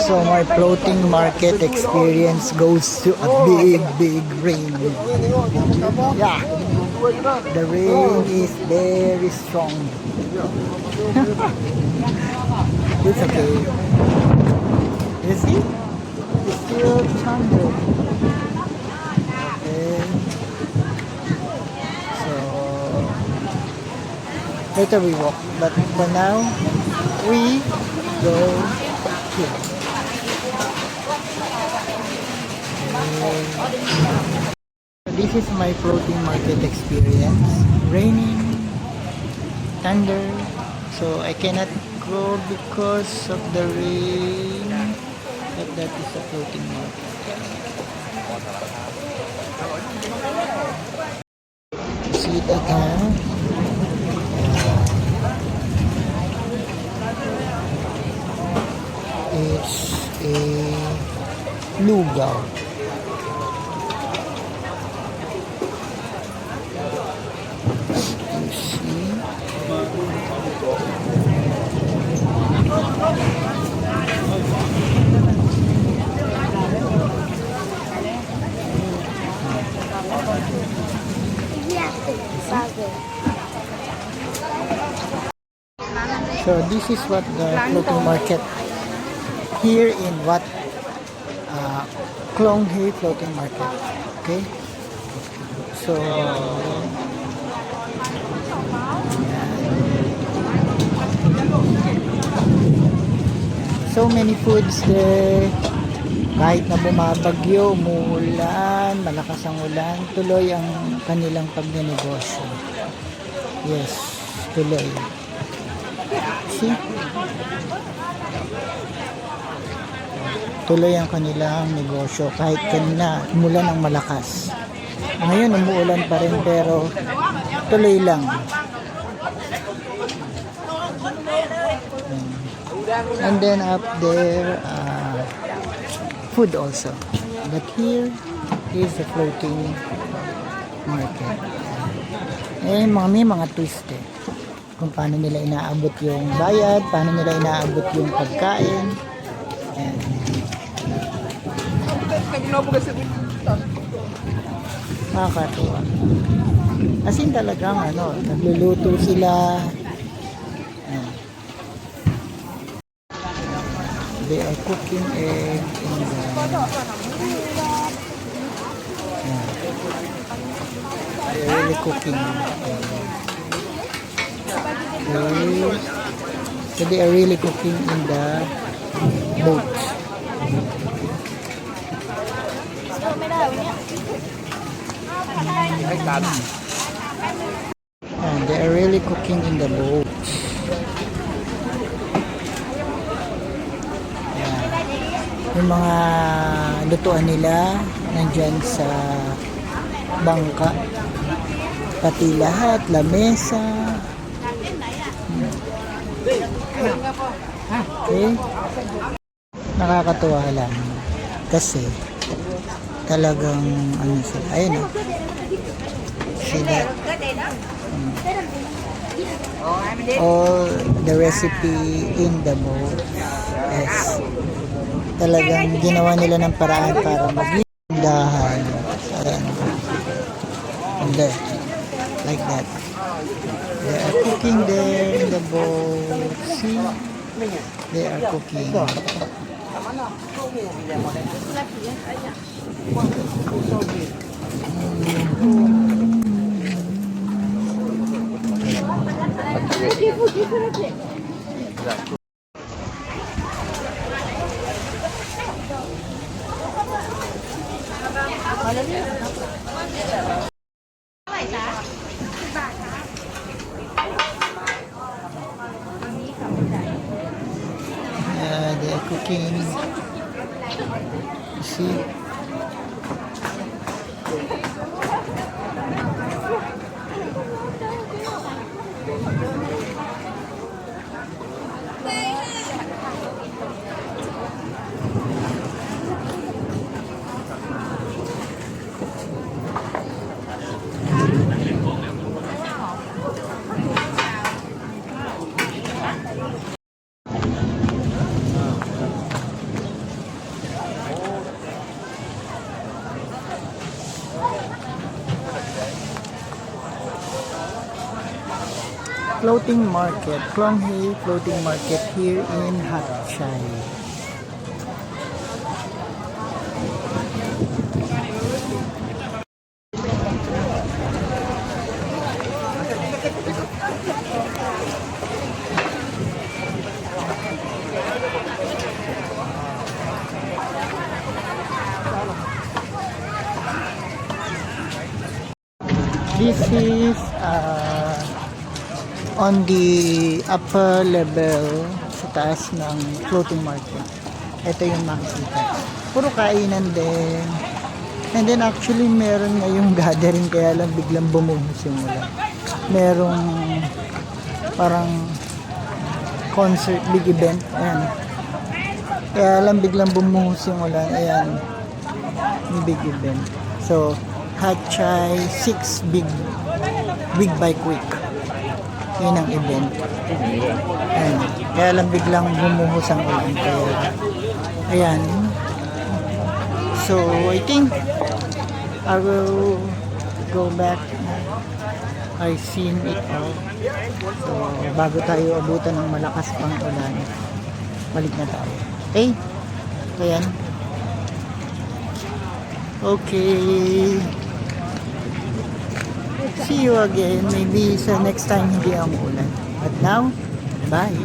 So my floating market experience goes to a big rain. Yeah, the rain is very strong. It's okay. You see? It's still thunder. Okay. So later we walk, but for now we go here. This is my floating market experience. Raining, thunder, so I cannot go because of the rain. But that is a floating market. See it again. It's a lugaw. You see? So this is what the floating market here in what Klong Hei floating market. Okay, so so many foods there. Kahit na bumabagyo, umuulan, malakas ang ulan, tuloy ang kanilang pagnenegosyo. Yes, tuloy. See? Tuloy ang kanilang negosyo kahit kanina umulan ng malakas. Ngayon umuulan pa rin pero tuloy lang. And then up there food also, but here is the floating market. May mga twist kung paano nila inaabot yung bayad, paano nila inaabot yung pagkain. And nakakatuwa. As in talagang nagluluto sila. They are cooking egg in the they're really cooking so they are really cooking in the boat. And they are really cooking in the boat. Yung mga lutuan nila nandyan sa bangka, pati lahat, lamesa. Okay, nakakatuwa lang kasi talagang ayun see that all the recipe in the boat is talagang ginawa nila ng paraan para magdahan. Ayan. And there, like that. They are cooking there in the boat. See? They are cooking. They are cooking. You see? floating market, Kronghae floating market here in Hat Chai. This is on the upper level sa taas ng floating market. Ito yung makikita. Puro kainan din. And then actually meron ngayong gathering kaya lang biglang bumuhos yung ulan. Merong parang concert, big event. Ayan. Kaya lang biglang bumuhos yung ulan. Ayan. Yung big event. So, Hat Chai 6 Big Bike Week. Yun ang event. Ayan. Kaya lang biglang bumuhos ang ulan. Kaya, ayan. So, I think I will go back. I've seen it all. So, bago tayo abutan ng malakas pang ulan, balik na tayo. Okay? Ayan. Okay. See you again. Maybe sa next time hindi ang ulan. But now, bye.